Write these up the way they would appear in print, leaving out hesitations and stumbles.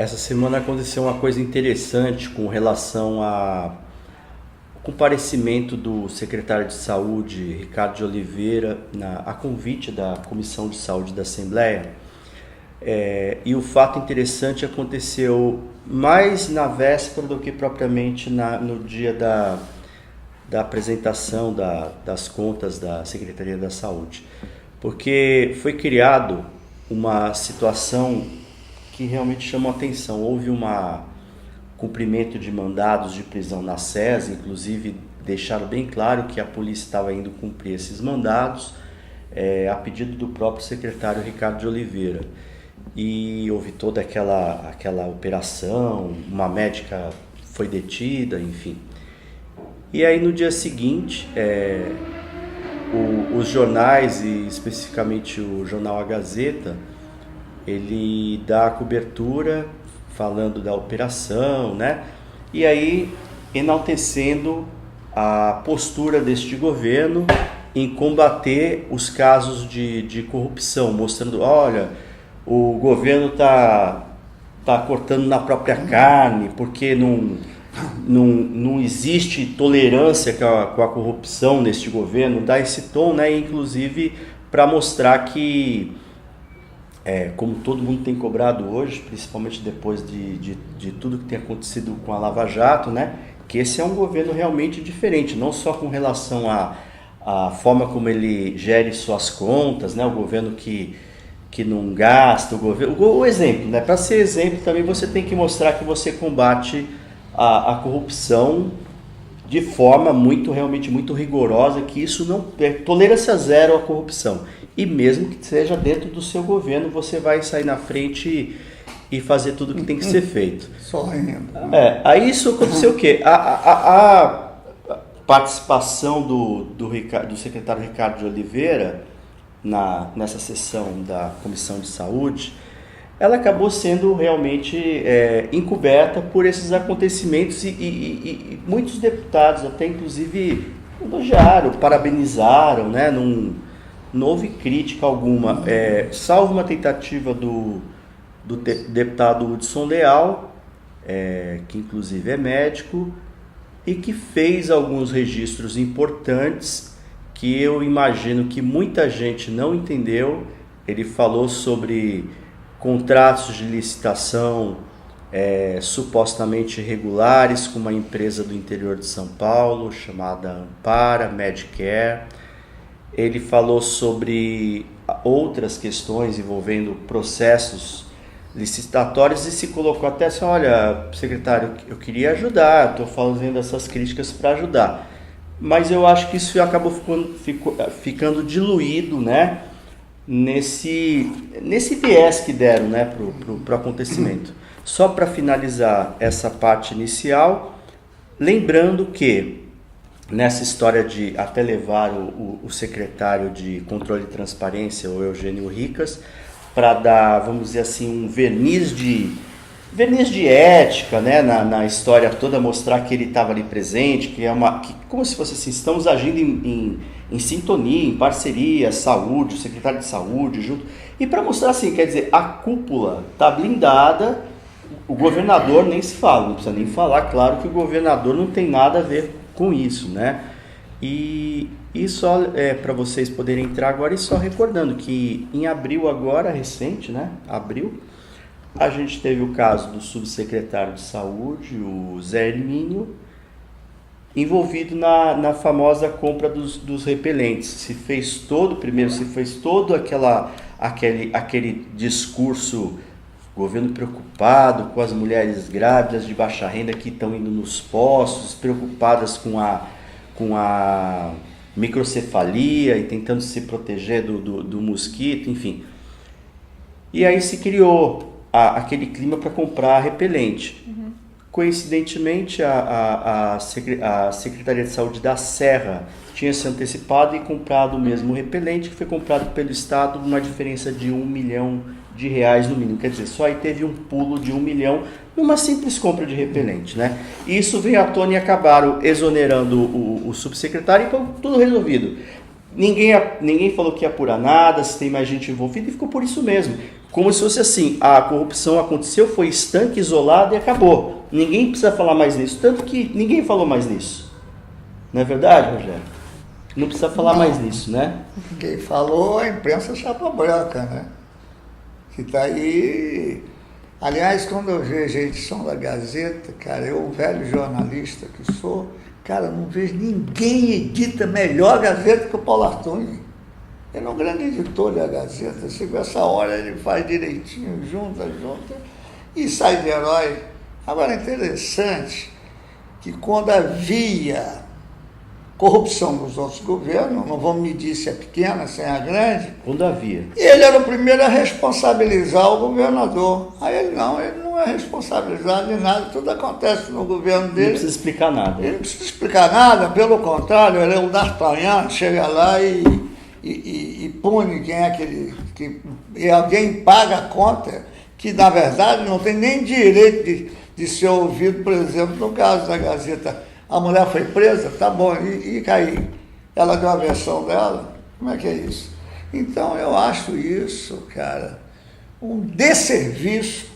Essa semana aconteceu uma coisa interessante com relação ao comparecimento do secretário de Saúde, Ricardo de Oliveira, a convite da Comissão de Saúde da Assembleia. E o fato interessante aconteceu mais na véspera do que propriamente no dia da apresentação das contas da Secretaria da Saúde. Porque foi criado uma situação que realmente chamou a atenção. Houve cumprimento de mandados de prisão na SES, inclusive deixaram bem claro que a polícia estava indo cumprir esses mandados, a pedido do próprio secretário Ricardo de Oliveira. E houve toda aquela operação, uma médica foi detida, enfim. E aí no dia seguinte, os jornais, e especificamente o jornal A Gazeta, ele dá a cobertura falando da operação, né? E aí enaltecendo a postura deste governo em combater os casos de corrupção, mostrando, olha, o governo tá cortando na própria carne, porque não existe tolerância com a corrupção neste governo, dá esse tom, né? Inclusive para mostrar que, como todo mundo tem cobrado hoje, principalmente depois de tudo que tem acontecido com a Lava Jato, né? Que esse é um governo realmente diferente, não só com relação à forma como ele gere suas contas, né? O governo que não gasta, o exemplo, né? Para ser exemplo também você tem que mostrar que você combate a corrupção de forma realmente muito rigorosa, que isso não tolerância zero à corrupção. E mesmo que seja dentro do seu governo, você vai sair na frente e fazer tudo o que tem que ser feito. Só renda. Aí isso aconteceu o quê? A participação do secretário Ricardo de Oliveira nessa sessão da Comissão de Saúde, ela acabou sendo realmente encoberta por esses acontecimentos e muitos deputados até inclusive elogiaram, parabenizaram, né? Não houve crítica alguma, salvo uma tentativa do deputado Hudson Leal, que inclusive é médico, e que fez alguns registros importantes que eu imagino que muita gente não entendeu. Ele falou sobre contratos de licitação supostamente irregulares com uma empresa do interior de São Paulo chamada Ampara Medicare. Ele falou sobre outras questões envolvendo processos licitatórios e se colocou até assim, olha, secretário, eu queria ajudar, estou fazendo essas críticas para ajudar. Mas eu acho que isso acabou ficando diluído, né, nesse viés que deram, né, pro acontecimento. Só para finalizar essa parte inicial, lembrando que nessa história de até levar o secretário de Controle e Transparência, o Eugênio Ricas, para dar, vamos dizer assim, um verniz de ética, né, na história toda, mostrar que ele estava ali presente, como se fosse assim, estamos agindo em sintonia, em parceria, saúde, o secretário de saúde junto, e para mostrar assim, quer dizer, a cúpula está blindada, o governador nem se fala, não precisa nem falar, claro que o governador não tem nada a ver com isso, né? E só para vocês poderem entrar agora, e só recordando que em abril agora, recente, né? Abril, a gente teve o caso do subsecretário de saúde, o Zé Hermínio, envolvido na famosa compra dos repelentes. Se fez todo aquele discurso, governo preocupado com as mulheres grávidas de baixa renda que estão indo nos postos, preocupadas com a microcefalia e tentando se proteger do mosquito, enfim. E aí se criou aquele clima para comprar repelente. Uhum. Coincidentemente, a Secretaria de Saúde da Serra tinha se antecipado e comprado o mesmo repelente, que foi comprado pelo Estado, uma diferença de R$1 milhão no mínimo. Quer dizer, só aí teve um pulo de 1 milhão numa simples compra de repelente, né? E isso veio à tona e acabaram exonerando o subsecretário e ficou tudo resolvido. Ninguém falou que ia apurar nada, se tem mais gente envolvida, e ficou por isso mesmo. como se fosse assim, a corrupção aconteceu, foi estanque, isolada e acabou. Ninguém precisa falar mais nisso, tanto que ninguém falou mais nisso. Não é verdade, Rogério? Não precisa falar mais nisso, né? Quem falou a imprensa chapa branca, né? Que está aí. Aliás, quando eu vejo a edição da Gazeta, cara, eu, um velho jornalista que sou, cara, não vejo ninguém edita melhor a Gazeta que o Paulo Artung. Ele é um grande editor da Gazeta. Chegou essa hora, ele faz direitinho, junta, e sai de herói. Agora, é interessante que quando havia corrupção nos outros governos, não vamos medir se é pequena, se é grande. Quando havia. Ele era o primeiro a responsabilizar o governador. Aí ele não é responsabilizado de nada, tudo acontece no governo dele. Não precisa explicar nada. Ele não precisa explicar nada, pelo contrário, ele é o D'Artagnan, chega lá e pune quem é e alguém paga a conta, que na verdade não tem nem direito de ser ouvido, por exemplo, no caso da Gazeta. A mulher foi presa, tá bom, e caiu. Ela deu a versão dela, como é que é isso? Então eu acho isso, cara, um desserviço,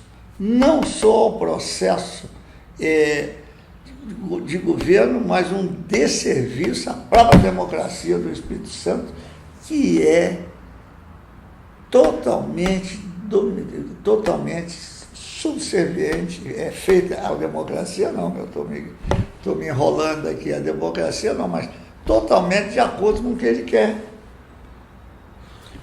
não só ao processo de governo, mas um desserviço à própria democracia do Espírito Santo, que é totalmente subserviente, é feita a democracia, não, eu estou me enrolando aqui, a democracia não, mas totalmente de acordo com o que ele quer.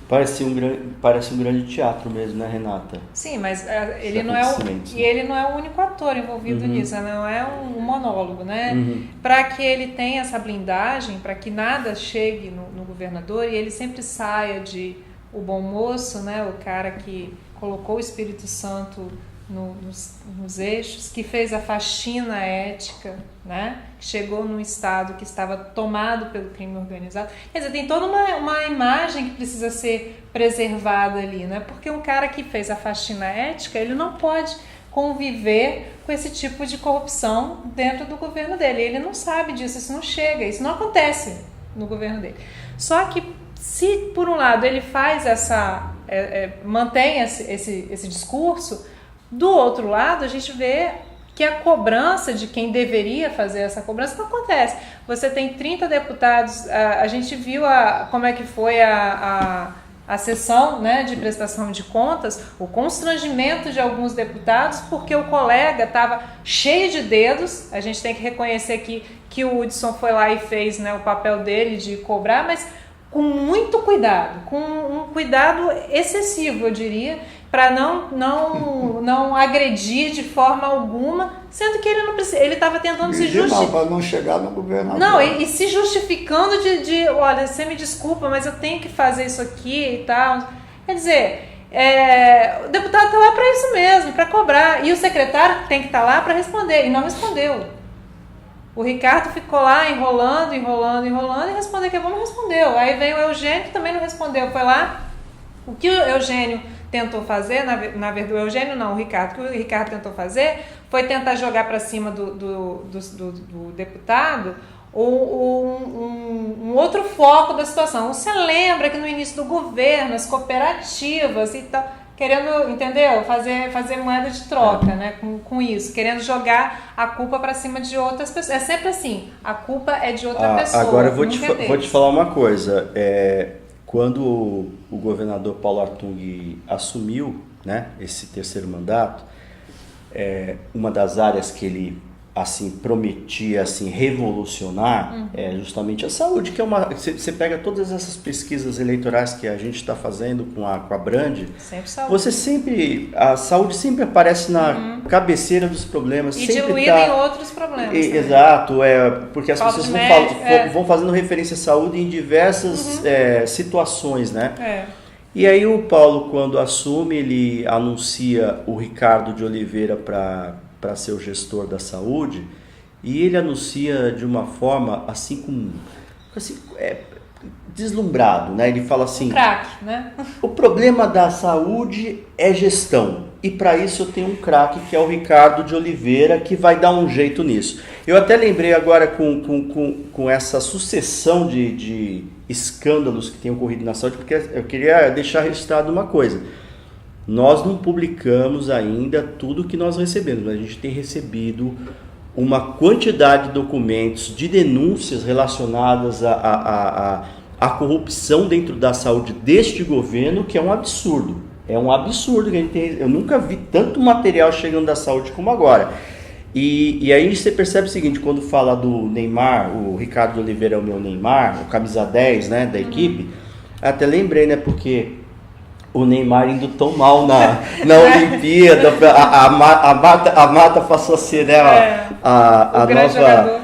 Parece um grande teatro mesmo, né, Renata? Sim, mas ele não é o único ator envolvido nisso, não é um monólogo, né? Para que ele tenha essa blindagem, para que nada chegue no governador e ele sempre saia de o bom moço, né? O cara que colocou o Espírito Santo nos eixos, que fez a faxina ética, né? Que chegou num estado que estava tomado pelo crime organizado. Quer dizer, tem toda uma imagem que precisa ser preservada ali, né? Porque um cara que fez a faxina ética, ele não pode conviver com esse tipo de corrupção dentro do governo dele. Ele não sabe disso, isso não chega, isso não acontece no governo dele. Só que se, por um lado, ele faz mantém esse discurso, do outro lado, a gente vê que a cobrança de quem deveria fazer essa cobrança não acontece. Você tem 30 deputados, a gente viu como é que foi a sessão, né, de prestação de contas, o constrangimento de alguns deputados, porque o colega estava cheio de dedos. A gente tem que reconhecer que o Hudson foi lá e fez, né, o papel dele de cobrar, mas com muito cuidado, com um cuidado excessivo, eu diria, para não agredir de forma alguma, sendo que ele não precisa, ele estava tentando se justificar. Para não chegar no governador. Não, e se justificando olha, você me desculpa, mas eu tenho que fazer isso aqui e tal. Quer dizer, o deputado está lá para isso mesmo, para cobrar, e o secretário tem que estar lá para responder, e não respondeu. O Ricardo ficou lá enrolando e respondeu que não respondeu. Aí veio o Eugênio, que também não respondeu. Foi lá. O que o Eugênio tentou fazer, na verdade, o Eugênio não, o Ricardo. O que o Ricardo tentou fazer foi tentar jogar para cima do deputado um outro foco da situação. Você lembra que no início do governo, as cooperativas e tal, querendo, entendeu? Fazer moeda de troca, né? Com isso, querendo jogar a culpa para cima de outras pessoas. É sempre assim, a culpa é de outra pessoa. Agora eu vou te falar uma coisa. Quando o governador Paulo Artung assumiu, né, esse terceiro mandato, uma das áreas que ele assim prometia assim revolucionar é justamente a saúde, que é você pega todas essas pesquisas eleitorais que a gente está fazendo com a Brand, a saúde sempre aparece na cabeceira dos problemas, e sempre diluída em outros problemas. Exato, porque as pessoas vão fazendo referência à saúde em diversas situações, né? E aí o Paulo, quando assume, ele anuncia o Ricardo de Oliveira para ser o gestor da saúde, e ele anuncia de uma forma assim, deslumbrado, né? Ele fala assim, craque, né? O problema da saúde é gestão, e para isso eu tenho um craque que é o Ricardo de Oliveira, que vai dar um jeito nisso. Eu até lembrei agora com essa sucessão de escândalos que tem ocorrido na saúde, porque eu queria deixar registrado uma coisa. Nós não publicamos ainda tudo que nós recebemos, mas a gente tem recebido uma quantidade de documentos, de denúncias relacionadas à corrupção dentro da saúde deste governo, que é um absurdo. É um absurdo que a gente tem. Eu nunca vi tanto material chegando da saúde como agora. E aí você percebe o seguinte, quando fala do Neymar, o Ricardo Oliveira é o meu Neymar, o camisa 10, né, da equipe, até lembrei, né, porque o Neymar indo tão mal na Olimpíada, a Mata passou a ser, né, a nova... Jogador.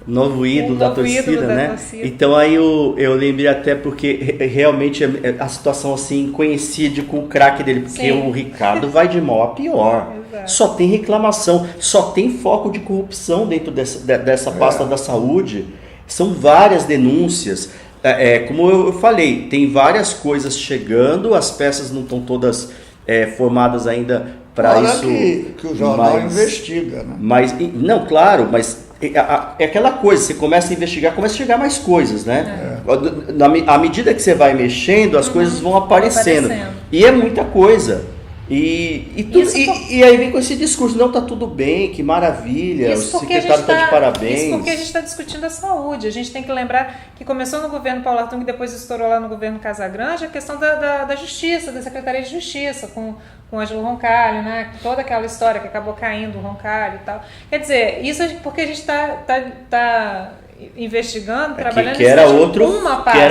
Novo ídolo da torcida, né? Torcida. Então aí eu lembrei até porque realmente a situação assim coincide com o craque dele, porque Sim. o Ricardo vai de mal a pior. Exato. Só tem reclamação, só tem foco de corrupção dentro dessa pasta da saúde. São várias denúncias. Como eu falei, tem várias coisas chegando, as peças não estão todas formadas ainda para isso. Que o jornal investiga, né? Não, claro, mas é aquela coisa, você começa a investigar, começa a chegar mais coisas, né? À medida que você vai mexendo, as coisas vão aparecendo. E é muita coisa. E aí vem com esse discurso, não, tá tudo bem, que maravilha, o secretário está de parabéns. Isso porque a gente está discutindo a saúde. A gente tem que lembrar que começou no governo Paulo Artung e depois estourou lá no governo Casagrande a questão da justiça, da Secretaria de Justiça, com Ângelo Roncalho, né? Toda aquela história que acabou caindo o Roncalho e tal. Quer dizer, isso é porque a gente está investigando, trabalhando que era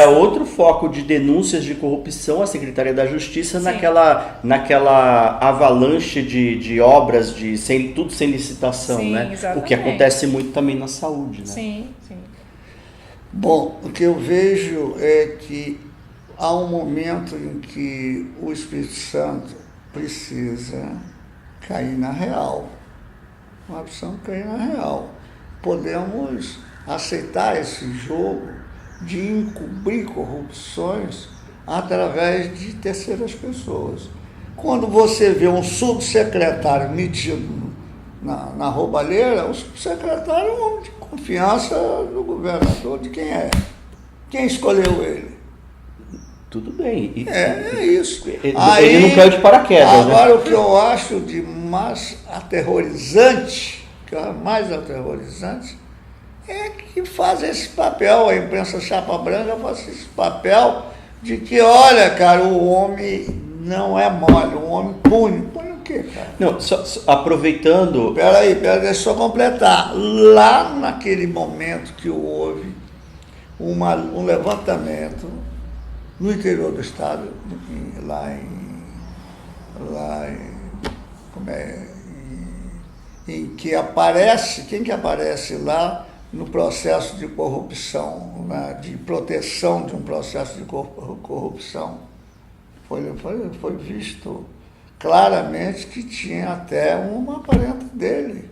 outro foco de denúncias de corrupção, a Secretaria da Justiça, naquela avalanche de obras, tudo sem licitação, Sim, né? Exatamente. O que acontece muito também na saúde, né? Sim. Bom, o que eu vejo é que há um momento em que o Espírito Santo precisa cair na real. Nós precisamos cair na real. Podemos aceitar esse jogo de encobrir corrupções através de terceiras pessoas. Quando você vê um subsecretário metido na roubalheira, o subsecretário é um homem de confiança do governador, de quem é? Quem escolheu ele? Tudo bem. É isso. Ele não caiu de paraquedas. Agora, né? O que eu acho de mais aterrorizante, é que faz esse papel, a imprensa chapa branca faz esse papel de que, olha, cara, o homem não é mole, o homem pune. Pune o quê, cara? Não, só aproveitando... Peraí, deixa eu completar. Lá naquele momento que houve um levantamento no interior do estado, em que aparece, quem que aparece lá no processo de corrupção, né, de proteção de um processo de corrupção? Foi visto claramente que tinha até uma parenta dele.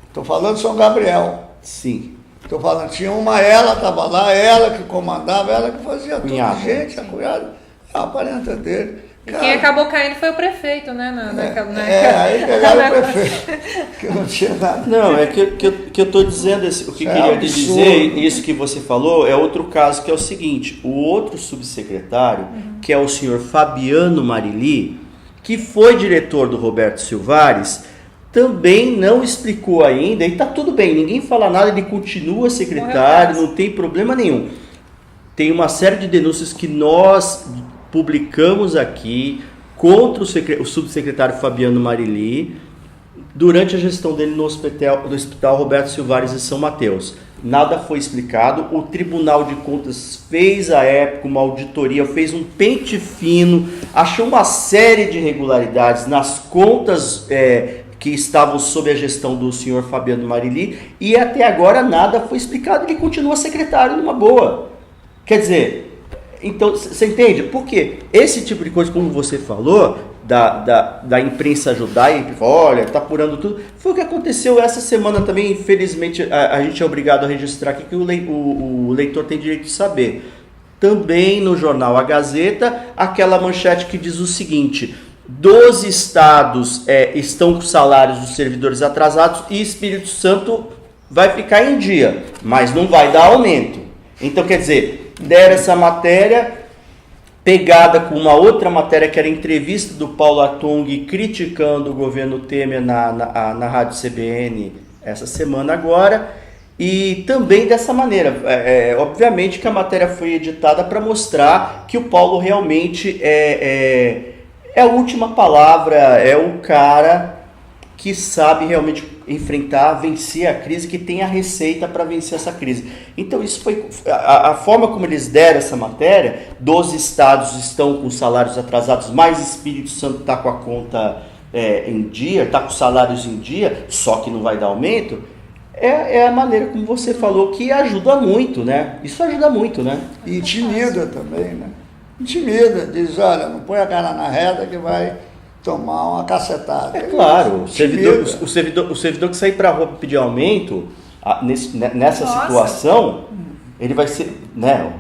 Estou falando de São Gabriel. Sim. Estou falando, tinha ela estava lá, ela que comandava, ela que fazia tudo. Gente, a cunhada, a parenta dele. Cara, quem acabou caindo foi o prefeito, né? Aí pegaram o prefeito, que não tinha nada. Não, é que eu estou dizendo, o que queria dizer, isso que você falou, é outro caso, que é o seguinte, o outro subsecretário, que é o senhor Fabiano Marilli, que foi diretor do Roberto Silvares, também não explicou ainda, e está tudo bem, ninguém fala nada, ele continua secretário, não tem problema nenhum. Tem uma série de denúncias que nós publicamos aqui contra o subsecretário Fabiano Marilli durante a gestão dele no Hospital Roberto Silvares em São Mateus. Nada foi explicado, o Tribunal de Contas fez à época uma auditoria, fez um pente fino, achou uma série de irregularidades nas contas que estavam sob a gestão do senhor Fabiano Marilli, e até agora nada foi explicado, ele continua secretário numa boa. Quer dizer, então, você entende? Porque esse tipo de coisa, como você falou, da imprensa ajudar e olha, tá apurando tudo, foi o que aconteceu essa semana também, infelizmente, a gente é obrigado a registrar aqui que o leitor tem direito de saber. Também no jornal A Gazeta, aquela manchete que diz o seguinte: 12 estados estão com salários dos servidores atrasados e Espírito Santo vai ficar em dia, mas não vai dar aumento. Então, quer dizer, deram essa matéria, pegada com uma outra matéria que era a entrevista do Paulo Artung criticando o governo Temer na Rádio CBN essa semana agora. E também dessa maneira, obviamente que a matéria foi editada para mostrar que o Paulo realmente é a última palavra, é o cara que sabe realmente enfrentar, vencer a crise, que tem a receita para vencer essa crise. Então isso foi a forma como eles deram essa matéria. 12 estados estão com salários atrasados, mais Espírito Santo está com a conta em dia, está com salários em dia, só que não vai dar aumento. É a maneira como você falou, que ajuda muito, né? Isso ajuda muito, né? E intimida também, né? Intimida, diz, olha, não põe a cara na reta que vai tomar uma cacetada. É claro, o servidor que sair para a rua para pedir aumento, nessa situação, ele vai ser, né,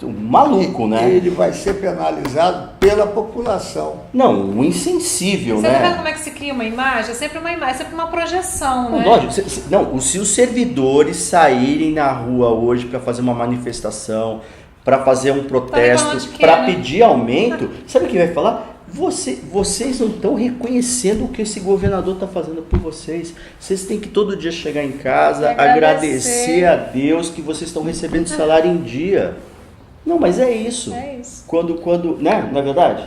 um maluco, né? Ele vai ser penalizado pela população. Não, um insensível, Você né? tá vendo como é que se cria uma imagem? É sempre uma imagem, é sempre uma projeção, né? Lógico, se os servidores saírem na rua hoje para fazer uma manifestação, para fazer um protesto, para pedir aumento, sabe o que vai falar? Vocês não estão reconhecendo o que esse governador está fazendo por vocês. Vocês têm que todo dia chegar em casa, agradecer a Deus que vocês estão recebendo salário em dia. Não, mas é isso. É isso. Quando, né? Não é verdade?